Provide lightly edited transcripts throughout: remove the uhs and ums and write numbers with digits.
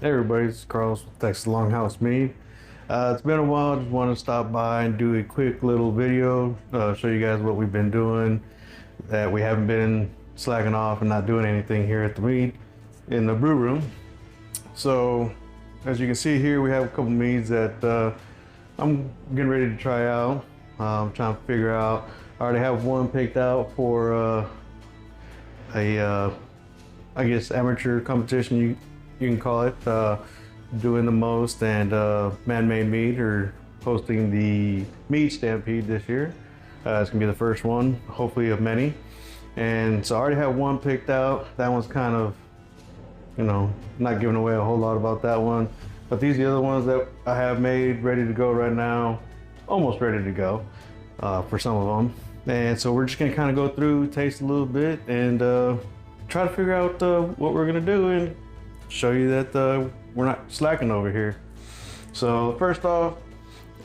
Hey everybody, it's Carlos with Texas Longhouse Mead. It's been a while, just want to stop by and do a quick little video, show you guys what we've been doing, that we haven't been slacking off and not doing anything here at the mead in the brew room. So as you can see here, we have a couple meads that I'm getting ready to try out. I'm trying to figure out, I already have one picked out for I guess amateur competition, you can call it, doing the most, and Man-Made Mead are hosting the Mead Stampede this year. It's gonna be the first one, hopefully of many. And so I already have one picked out. That one's kind of, you know, not giving away a whole lot about that one. But these are the other ones that I have made, ready to go right now, almost ready to go for some of them. And so we're just gonna kind of go through, taste a little bit, and try to figure out what we're gonna do and show you that we're not slacking over here. So first off,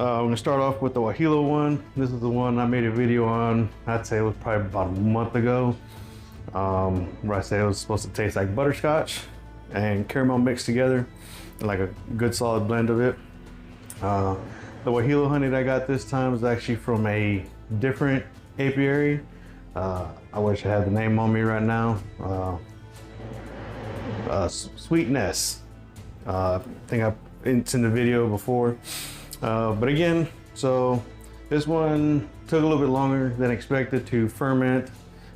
I'm gonna start off with the Guajillo one. This is the one I made a video on, I'd say it was probably about a month ago, where I said it was supposed to taste like butterscotch and caramel mixed together, like a good solid blend of it. The Guajillo honey that I got this time is actually from a different apiary. I wish I had the name on me right now. Sweetness. I think it's in the video before. But again, so this one took a little bit longer than expected to ferment.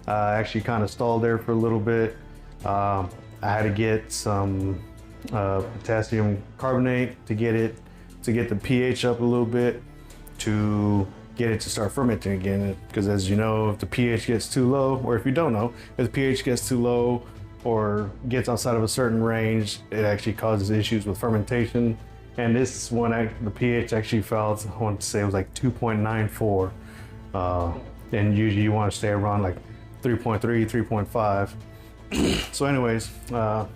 Actually kind of stalled there for a little bit. I had to get some potassium carbonate to get the pH up a little bit to get it to start fermenting again. Because as you know, if the pH gets too low, or if you don't know, if the pH gets too low or gets outside of a certain range, it actually causes issues with fermentation. And this one, the pH actually fell, I want to say it was like 2.94. And usually you want to stay around like 3.3, 3.5. So anyways, had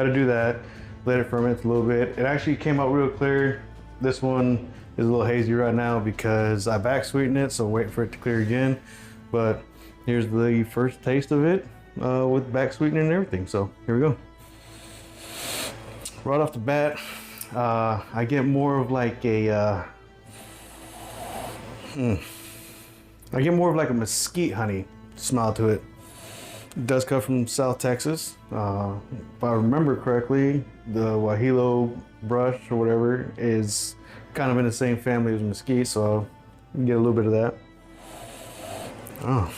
to do that, let it ferment a little bit. It actually came out real clear. This one is a little hazy right now because I back sweetened it, so wait for it to clear again. But here's the first taste of it. With back sweetening and everything. So here we go. Right off the bat, I get more of like a mesquite honey smell to it. It does come from South Texas. If I remember correctly, the Guajillo brush or whatever is kind of in the same family as mesquite, so you can get a little bit of that. Oh.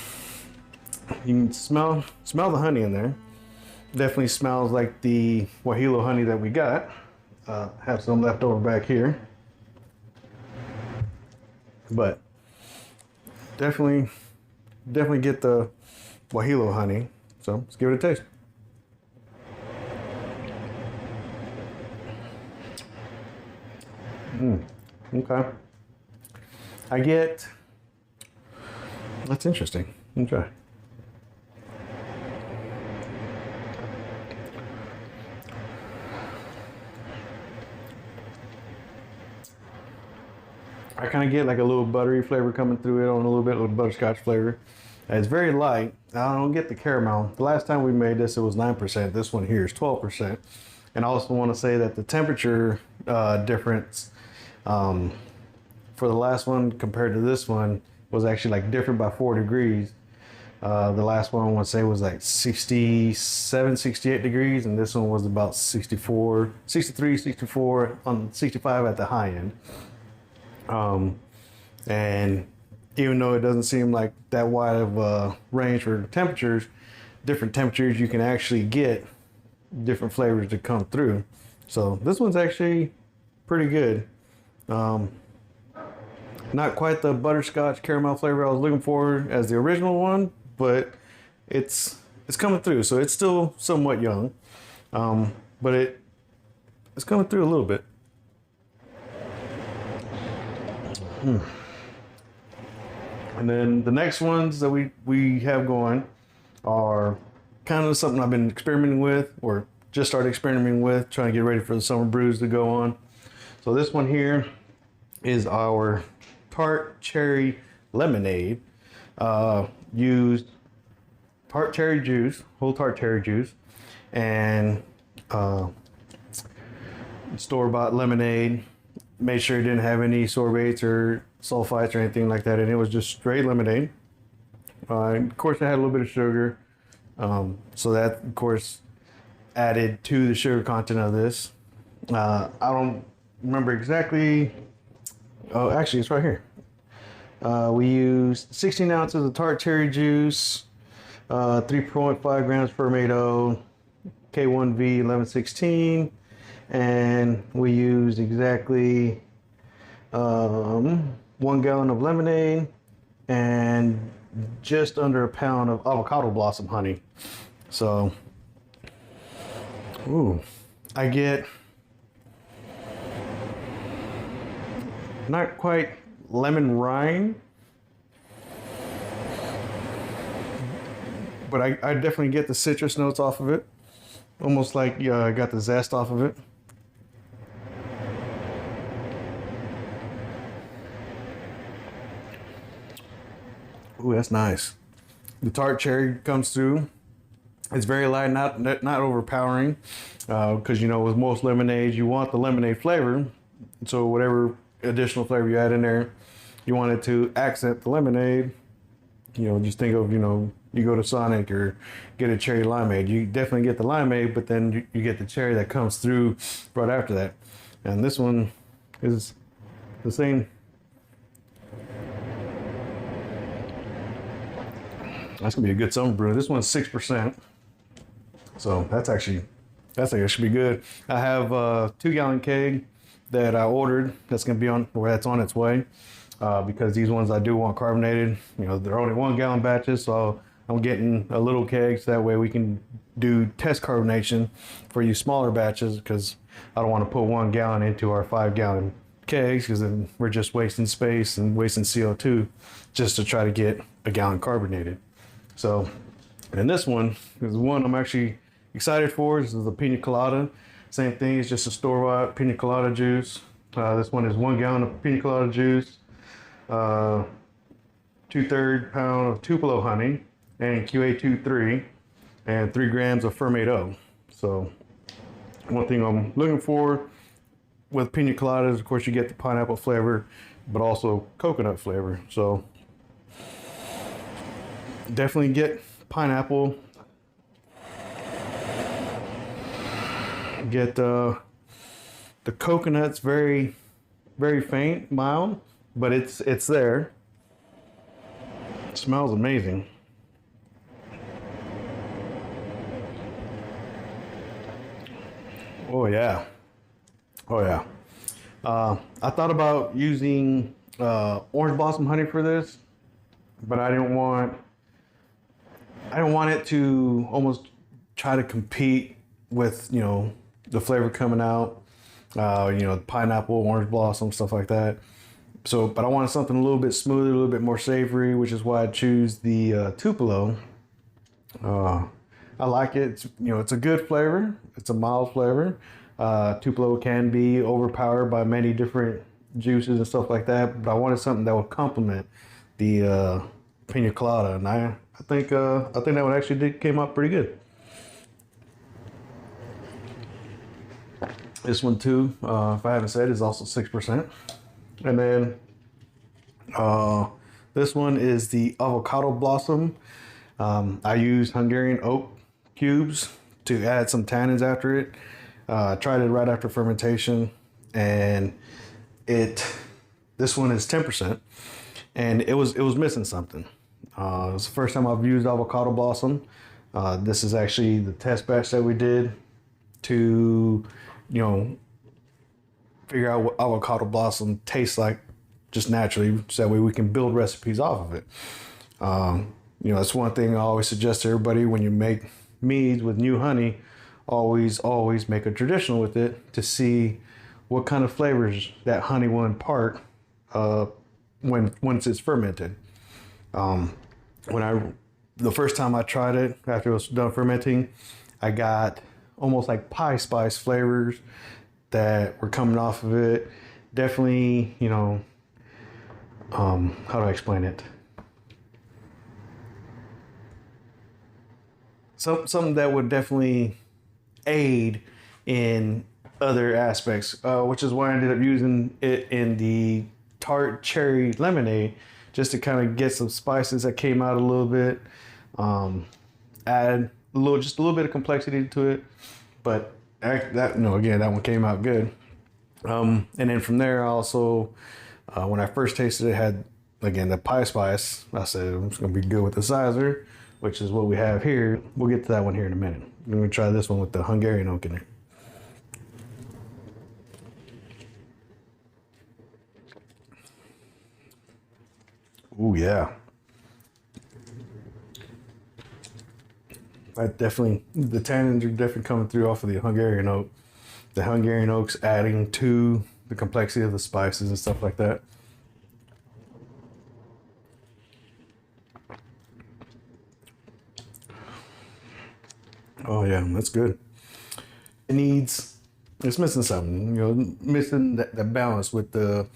You can smell the honey in there. Definitely smells like the Guajillo honey that we got. Have some left over back here. But definitely get the Guajillo honey. So let's give it a taste. Okay. That's interesting. Okay. I kind of get like a little buttery flavor coming through it, on a little bit of butterscotch flavor. It's very light. I don't get the caramel. The last time we made this, it was 9%. This one here is 12%. And I also want to say that the temperature difference for the last one compared to this one was actually like different by 4 degrees. The last one I want to say was like 67, 68 degrees, and this one was about 64, 63, 64, on 65 at the high end. And even though it doesn't seem like that wide of a range for temperatures, different temperatures you can actually get different flavors to come through. So this one's actually pretty good. Not quite the butterscotch caramel flavor I was looking for as the original one, but it's coming through. So it's still somewhat young, but it's coming through a little bit. And then the next ones that we have going are kind of something I've been experimenting with, or just started experimenting with, trying to get ready for the summer brews to go on. So this one here is our tart cherry lemonade. Used tart cherry juice, whole tart cherry juice, and store-bought lemonade. Made sure it didn't have any sorbates or sulfites or anything like that, and it was just straight lemonade. Of course, it had a little bit of sugar, so that, of course, added to the sugar content of this. I don't remember exactly. Oh, actually, it's right here. We used 16 ounces of tart cherry juice, 3.5 grams fermento, K1V 1116, and we used exactly 1 gallon of lemonade and just under a pound of avocado blossom honey. So, ooh, I get not quite lemon rind, but I definitely get the citrus notes off of it. Almost like I got the zest off of it. Ooh, that's nice. The tart cherry comes through. It's very light, not overpowering, because with most lemonades you want the lemonade flavor. So whatever additional flavor you add in there, you want it to accent the lemonade. Just think of you go to Sonic or get a cherry limeade. You definitely get the limeade, but then you get the cherry that comes through right after that. And this one is the same. That's gonna be a good summer brew. This one's 6%, so that should be good. I have a 2-gallon keg that I ordered. That's gonna be that's on its way, because these ones I do want carbonated. They're only 1-gallon batches, so I'm getting a little keg so that way we can do test carbonation for you smaller batches, because I don't want to put 1 gallon into our 5-gallon kegs, because then we're just wasting space and wasting CO2 just to try to get a gallon carbonated. So, and this one is one I'm actually excited for. This is the pina colada. Same thing, it's just a store-bought pina colada juice. This one is 1 gallon of pina colada juice, 2/3 pound of Tupelo honey, and QA23, and 3 grams of fermento. So, one thing I'm looking for with pina coladas, of course, you get the pineapple flavor, but also coconut flavor. So, definitely get pineapple. Get the coconut's very, very faint, mild, but it's there. It smells amazing. Oh yeah, oh yeah. I thought about using orange blossom honey for this, but I didn't want it to almost try to compete with the flavor coming out, pineapple, orange blossom, stuff like that. So, but I wanted something a little bit smoother, a little bit more savory, which is why I choose the Tupelo. I like it. It's a good flavor. It's a mild flavor. Tupelo can be overpowered by many different juices and stuff like that, but I wanted something that would complement the pina colada, and I think that one actually came out pretty good. This one too, if I haven't said, is also 6%. And then this one is the avocado blossom. I use Hungarian oak cubes to add some tannins after it. I tried it right after fermentation, and this one is 10%, and it was missing something. It was the first time I've used avocado blossom. This is actually the test batch that we did to figure out what avocado blossom tastes like just naturally, so that way we can build recipes off of it. That's one thing I always suggest to everybody: when you make meads with new honey, always make a traditional with it to see what kind of flavors that honey will impart once it's fermented. The first time I tried it after it was done fermenting, I got almost like pie spice flavors that were coming off of it. Definitely, how do I explain it? Something that would definitely aid in other aspects, which is why I ended up using it in the tart cherry lemonade, just to kind of get some spices that came out a little bit, add just a little bit of complexity to it. But that, again, that one came out good. And then from there, I also, when I first tasted it, had again the pie spice. I said it's gonna be good with the sizer, which is what we have here. We'll get to that one here in a minute. I'm gonna try this one with the Hungarian oak in it. Oh yeah. That definitely, the tannins are definitely coming through off of the Hungarian oak. The Hungarian oak's adding to the complexity of the spices and stuff like that. Oh yeah, that's good. It's missing something, missing that balance with the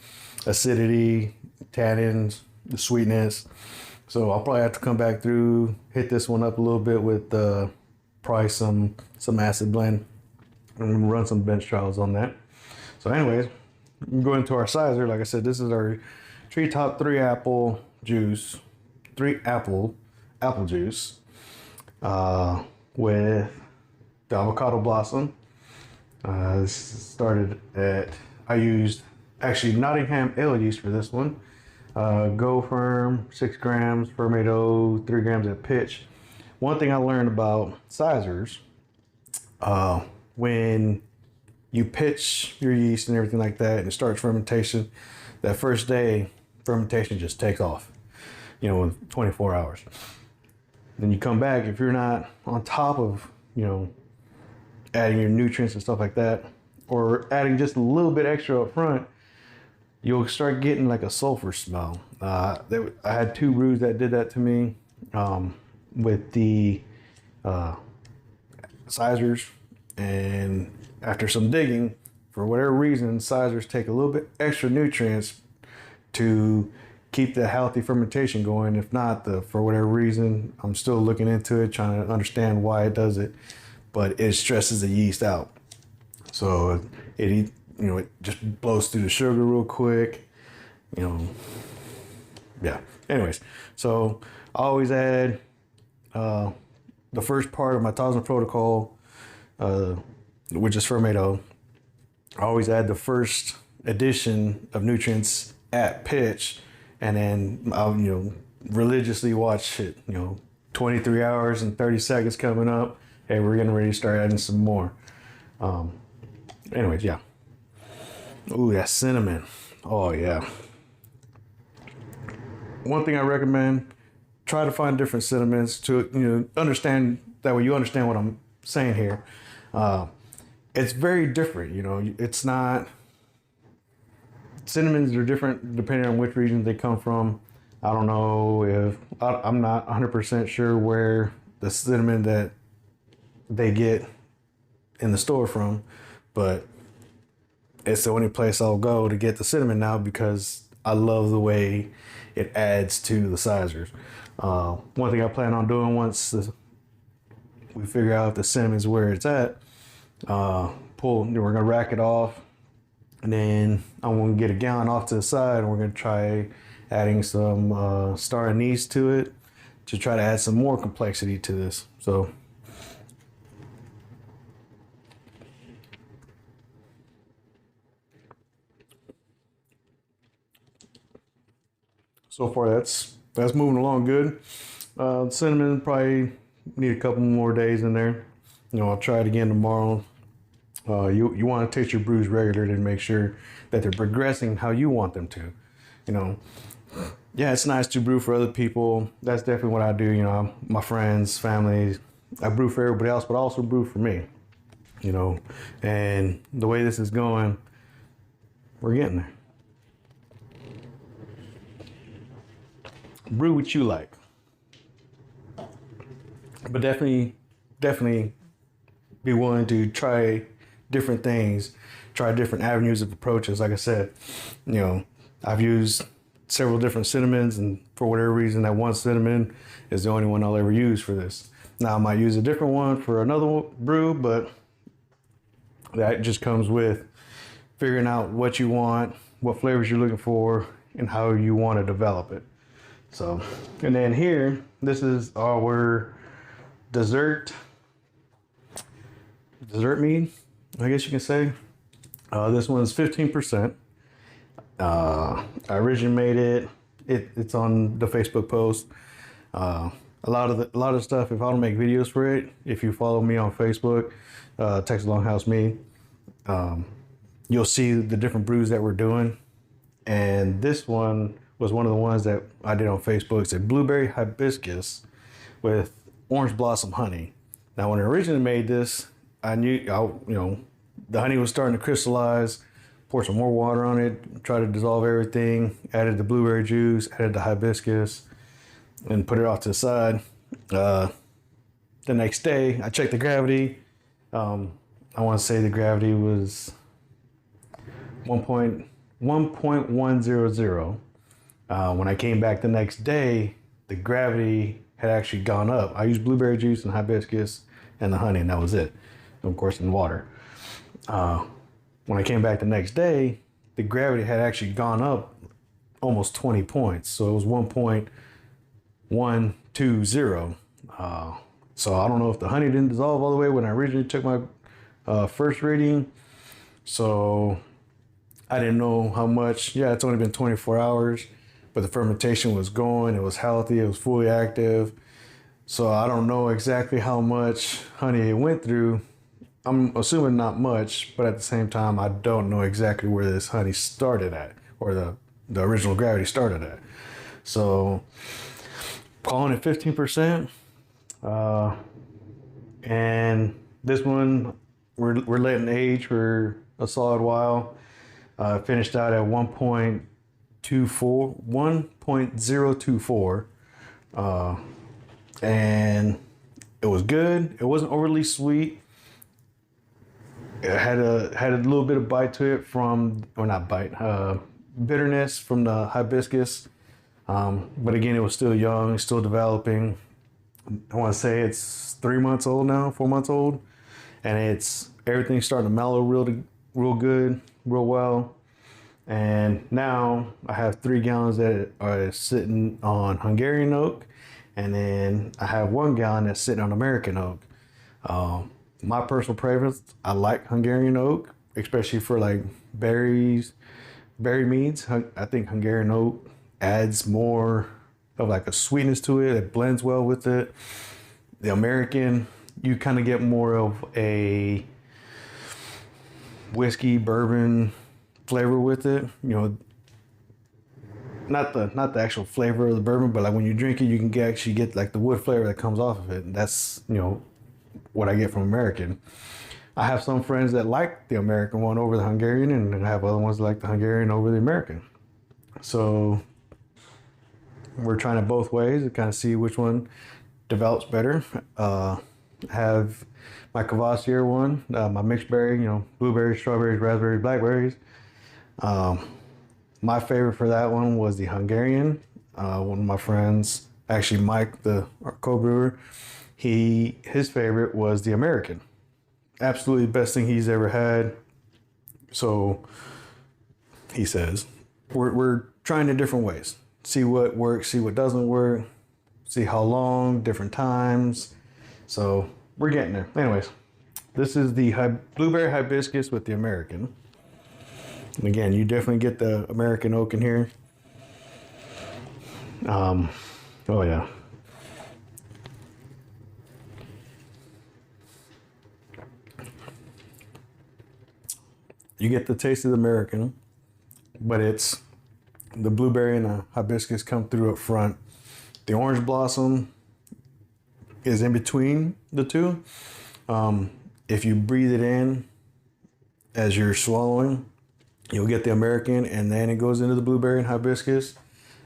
acidity, tannins, the sweetness. So I'll probably have to come back through, hit this one up a little bit with probably some acid blend. I'm gonna run some bench trials on that. So anyways, going into our sizer. Like I said, this is our Treetop 3 apple juice, 3 apple juice, with the avocado blossom. This started at, I used actually Nottingham ale yeast for this one. Go Firm, 6 grams, Fermento, 3 grams at pitch. One thing I learned about sizers, when you pitch your yeast and everything like that and it starts fermentation, that first day, fermentation just takes off, in 24 hours. Then you come back, if you're not on top of, adding your nutrients and stuff like that, or adding just a little bit extra up front, you'll start getting like a sulfur smell. I had 2 brews that did that to me with the sizers, and after some digging, for whatever reason, sizers take a little bit extra nutrients to keep the healthy fermentation going. If not, for whatever reason, I'm still looking into it, trying to understand why it does it, but it stresses the yeast out. So it just blows through the sugar real quick, yeah. Anyways, so I always add the first part of my Tosman protocol, which is Fermento. I always add the first addition of nutrients at pitch, and then I'll religiously watch it. 23 hours and 30 seconds coming up. Hey, we're getting ready to start adding some more. Anyways, yeah. Ooh, that cinnamon. Oh yeah. One thing I recommend: try to find different cinnamons to understand. That way, you understand what I'm saying here. It's very different. It's not. Cinnamons are different depending on which region they come from. I don't know if I'm not 100% sure where the cinnamon that they get in the store from, but it's the only place I'll go to get the cinnamon now because I love the way it adds to the sizers. One thing I plan on doing once we figure out if the cinnamon's where it's at, we're gonna rack it off, and then I'm gonna get a gallon off to the side, and we're gonna try adding some star anise to it to try to add some more complexity to this. So far that's moving along good. Cinnamon probably need a couple more days in there. I'll try it again tomorrow. You want to taste your brews regularly to make sure that they're progressing how you want them to. Yeah, it's nice to brew for other people. That's definitely what I do. My friends, family, I brew for everybody else, but I also brew for me. And the way this is going, we're getting there. Brew what you like, but definitely be willing to try different things, try different avenues of approaches. Like I said, I've used several different cinnamons, and for whatever reason, that one cinnamon is the only one I'll ever use for this. Now I might use a different one for another brew, but That just comes with figuring out what you want, what flavors you're looking for, and how you want to develop it. So, and then here, this is our dessert mead, I guess you can say. This one's 15%. I originally made it. It's on the Facebook post. A lot of the stuff. If I don't make videos for it, if you follow me on Facebook, Texas Longhouse Mead, you'll see the different brews that we're doing. And this one was one of the ones that I did on Facebook. It's a blueberry hibiscus with orange blossom honey. Now, when I originally made this, I knew, the honey was starting to crystallize. Poured some more water on it, tried to dissolve everything, added the blueberry juice, added the hibiscus, and put it off to the side. The next day, I checked the gravity. I want to say the gravity was 1.100. When I came back the next day, the gravity had actually gone up. I used blueberry juice and hibiscus and the honey, and that was it. And of course, in water. When I came back the next day, the gravity had actually gone up almost 20 points. So it was 1.120. So I don't know if the honey didn't dissolve all the way when I originally took my first reading. So I didn't know how much. Yeah, it's only been 24 hours, but the fermentation was going. It was healthy. It was fully active. So I don't know exactly how much honey it went through. I'm assuming not much, but at the same time, I don't know exactly where this honey started at, or the original gravity started at. So, calling it 15%. And this one, we're letting age for a solid while. Finished out at 1.024. And it was good. It wasn't overly sweet. It had a little bit of bite to it bitterness from the hibiscus. But again, it was still young, still developing. I want to say it's 3 months old now, 4 months old. And everything's starting to mellow real good, real well. And now I have 3 gallons that are sitting on Hungarian oak. And then I have 1 gallon that's sitting on American oak. My personal preference, I like Hungarian oak, especially for like berry meads. I think Hungarian oak adds more of like a sweetness to it. It blends well with it. The American, you kind of get more of a whiskey, bourbon flavor with it. Not the actual flavor of the bourbon, but like when you drink it, you can actually get like the wood flavor that comes off of it. And that's, what I get from American. I have some friends that like the American one over the Hungarian, and I have other ones that like the Hungarian over the American. So we're trying it both ways to kind of see which one develops better. Have my Cavassier one, my mixed berry, blueberries, strawberries, raspberries, blackberries. My favorite for that one was the Hungarian. One of my friends, actually Mike, the co-brewer, his favorite was the American. Absolutely best thing he's ever had. So he says, we're trying it different ways. See what works, see what doesn't work, see how long, different times. So we're getting there. Anyways, this is the blueberry hibiscus with the American. And again, you definitely get the American oak in here. Oh yeah. You get the taste of the American, but it's the blueberry and the hibiscus come through up front. The orange blossom is in between the two. If you breathe it in as you're swallowing, you'll get the American, and then it goes into the blueberry and hibiscus.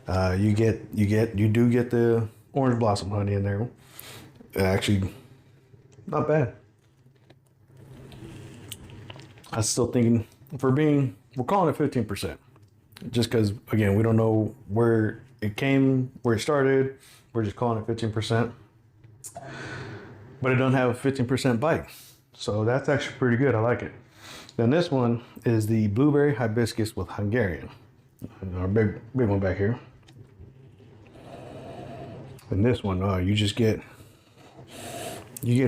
You do get the orange blossom honey in there. Actually, not bad. I'm still thinking we're calling it 15%. Just because, again, we don't know where it started. We're just calling it 15%. But it doesn't have a 15% bite. So that's actually pretty good. I like it. Then this one is the blueberry hibiscus with Hungarian. Our big one back here. And this one, you get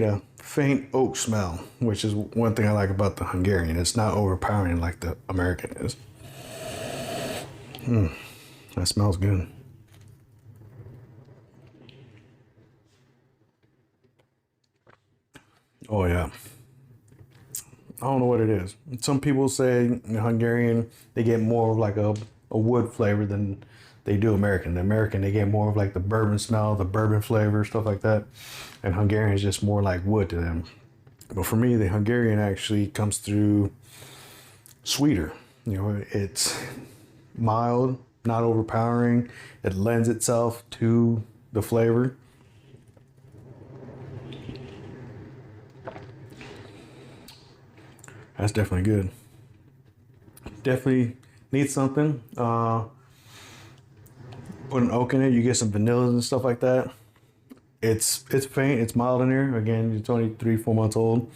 a faint oak smell, which is one thing I like about the Hungarian. It's not overpowering like the American is. That smells good. Oh yeah. I don't know what it is. Some people say in Hungarian, they get more of like a wood flavor than they do American. The American, they get more of like the bourbon smell, the bourbon flavor, stuff like that. And Hungarian is just more like wood to them. But for me, the Hungarian actually comes through sweeter. You know, it's mild, not overpowering. It lends itself to the flavor. That's definitely good. Definitely needs something. Put an oak in it, you get some vanillas and stuff like that. It's faint, it's mild in there. Again, it's only 3-4 months old.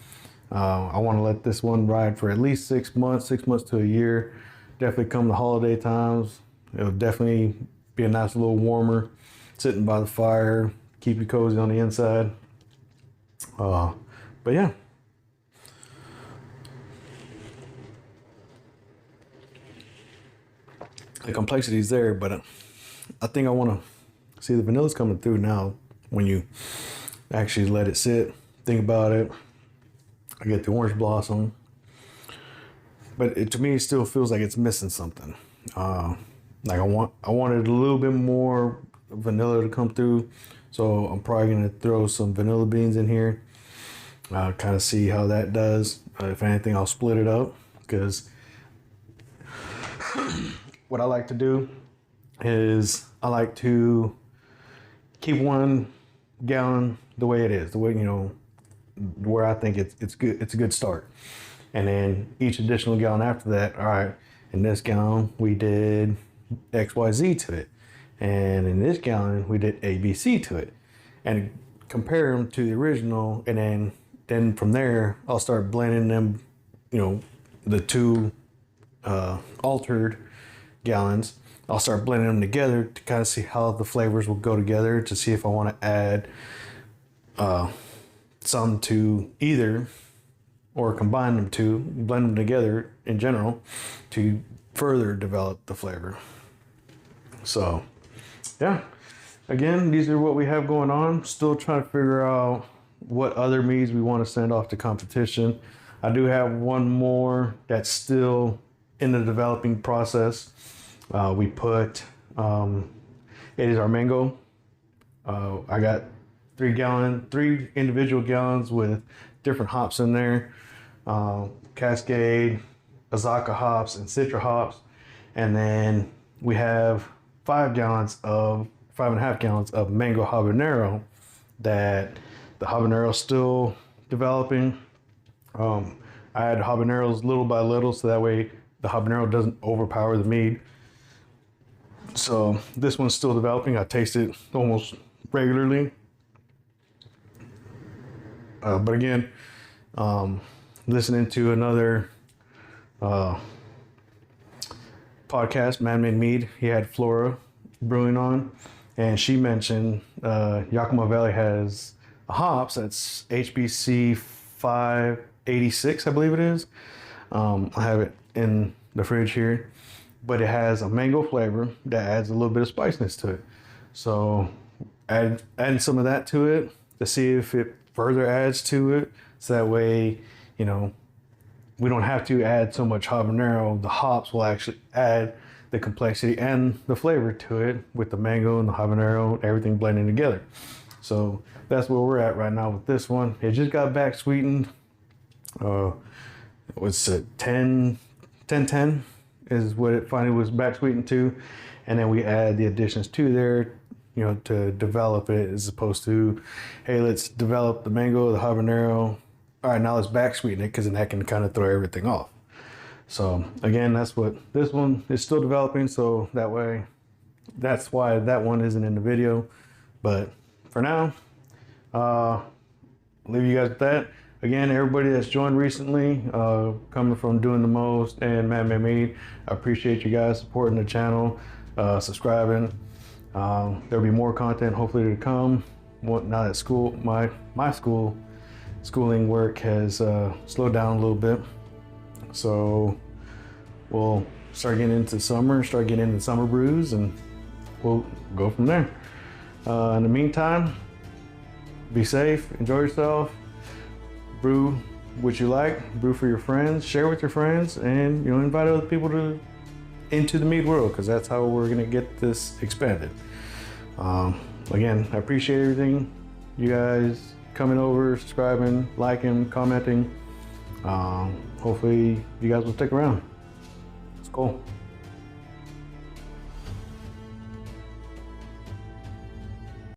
I want to let this one ride for at least 6 months to a year. Definitely come the holiday times. It'll definitely be a nice little warmer, sitting by the fire, keep you cozy on the inside. But yeah. The complexity is there, but I think I want to see the vanilla's coming through now when you actually let it sit, think about it. I get the orange blossom, but to me, it still feels like it's missing something. Like I wanted a little bit more vanilla to come through, so I'm probably gonna throw some vanilla beans in here. Kind of see how that does. If anything, I'll split it up because what I like to do is I like to keep 1 gallon the way it is, the way, you know, where I think it's good. It's a good start. And then each additional gallon after that, all right, in this gallon, we did XYZ to it. And in this gallon, we did ABC to it. And compare them to the original. And then from there, I'll start blending them, you know, the 2 altered gallons. I'll start blending them together to kind of see how the flavors will go together, to see if I want to add some to either, or combine them to, blend them together in general to further develop the flavor. So yeah, again, these are what we have going on. Still trying to figure out what other meads we want to send off to competition. I do have one more that's still in the developing process. We put, it is our mango. I got 3 individual gallons with different hops in there. Cascade, Azacca hops, and Citra hops. And then we have 5.5 gallons of mango habanero that the habanero is still developing. I add habaneros little by little so that way the habanero doesn't overpower the mead. So this one's still developing. I taste it almost regularly. But again, listening to another podcast, Man Made Mead, he had Flora Brewing on, and she mentioned Yakima Valley has a hops that's HBC 586, I believe it is. I have it in the fridge here, but it has a mango flavor that adds a little bit of spiciness to it. So adding some of that to it to see if it further adds to it. So that way, you know, we don't have to add so much habanero. The hops will actually add the complexity and the flavor to it with the mango and the habanero, everything blending together. So that's where we're at right now with this one. It just got back sweetened. What's it, 1010 is what it finally was back sweetened to. And then we add the additions to there, you know, to develop it, as opposed to, hey, let's develop the mango, the habanero. All right, now let's back sweeten it, because then that can kind of throw everything off. So again, that's what this one is still developing. So that way, that's why that one isn't in the video. But for now, leave you guys with that. again, everybody that's joined recently, coming from Doing the Most and Madman Mead, I appreciate you guys supporting the channel, subscribing. There'll be more content hopefully to come. Now that school, my schooling work has slowed down a little bit, so we'll start getting into summer brews, and we'll go from there. In the meantime, be safe, enjoy yourself, brew what you like, brew for your friends, share with your friends, and invite other people into the mead world, because that's how we're gonna get this expanded. Again, I appreciate everything, you guys coming over, subscribing, liking, commenting. Hopefully you guys will stick around. It's cool.